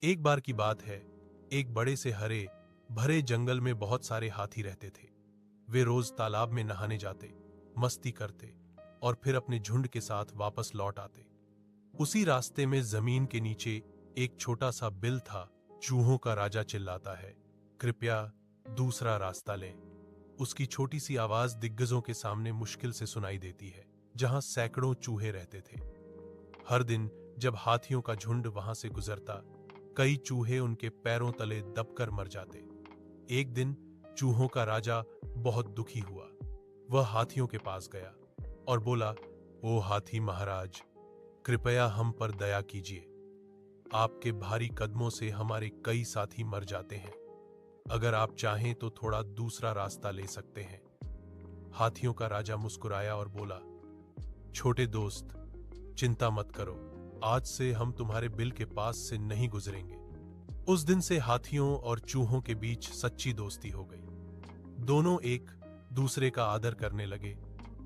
एक बार की बात है, एक बड़े से हरे भरे जंगल में बहुत सारे हाथी रहते थे। वे रोज तालाब में नहाने जाते, मस्ती करते और फिर अपने झुंड के साथ वापस लौट आते। उसी रास्ते में जमीन के नीचे एक छोटा सा बिल था। चूहों का राजा चिल्लाता है, कृपया दूसरा रास्ता लें। उसकी छोटी सी आवाज दिग्गजों के सामने मुश्किल से सुनाई देती है, जहां सैकड़ों चूहे रहते थे। हर दिन जब हाथियों का झुंड वहां से गुजरता, कई चूहे उनके पैरों तले दबकर मर जाते। एक दिन चूहों का राजा बहुत दुखी हुआ। वह हाथियों के पास गया और बोला, ओ हाथी महाराज, कृपया हम पर दया कीजिए। आपके भारी कदमों से हमारे कई साथी मर जाते हैं। अगर आप चाहें तो थोड़ा दूसरा रास्ता ले सकते हैं। हाथियों का राजा मुस्कुराया और बोला, छोटे दोस्त, चिंता मत करो। आज से हम तुम्हारे बिल के पास से नहीं गुजरेंगे। उस दिन से हाथियों और चूहों के बीच सच्ची दोस्ती हो गई। दोनों एक दूसरे का आदर करने लगे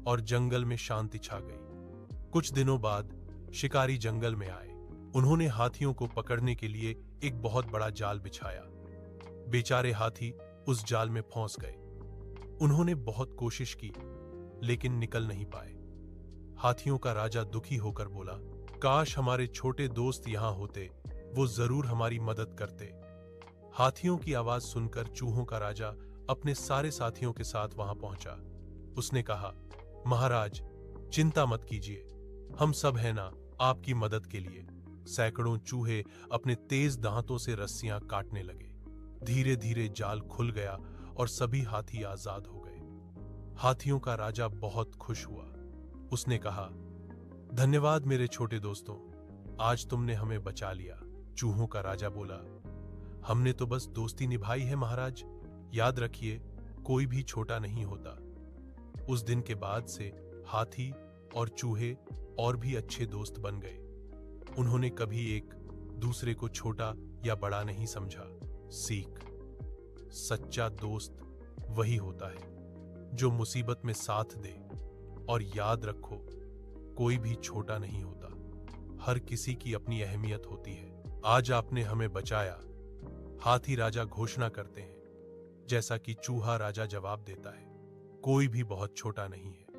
और जंगल में शांति छा गई। कुछ दिनों बाद शिकारी जंगल में आए। उन्होंने हाथियों को पकड़ने के लिए एक बहुत बड़ा जाल बिछाया। बेचारे हाथी उस जाल में फंस गए। उन्होंने बहुत कोशिश की, लेकिन निकल नहीं पाए। हाथियों का राजा दुखी होकर बोला, काश हमारे छोटे दोस्त यहां होते, वो जरूर हमारी मदद करते। हाथियों की आवाज सुनकर चूहों का राजा अपने सारे साथियों के साथ वहां पहुंचा। उसने कहा, महाराज, चिंता मत कीजिए, हम सब हैं ना आपकी मदद के लिए। सैकड़ों चूहे अपने तेज दांतों से रस्सियां काटने लगे। धीरे धीरे जाल खुल गया और सभी हाथी आजाद हो गए। हाथियों का राजा बहुत खुश हुआ। उसने कहा, धन्यवाद मेरे छोटे दोस्तों, आज तुमने हमें बचा लिया। चूहों का राजा बोला, हमने तो बस दोस्ती निभाई है महाराज। याद रखिए, कोई भी छोटा नहीं होता। उस दिन के बाद से हाथी और चूहे और भी अच्छे दोस्त बन गए। उन्होंने कभी एक दूसरे को छोटा या बड़ा नहीं समझा। सीख, सच्चा दोस्त वही होता है जो मुसीबत में साथ दे। और याद रखो, कोई भी छोटा नहीं होता। हर किसी की अपनी अहमियत होती है। आज आपने हमें बचाया, हाथी राजा घोषणा करते हैं, जैसा कि चूहा राजा जवाब देता है, कोई भी बहुत छोटा नहीं है।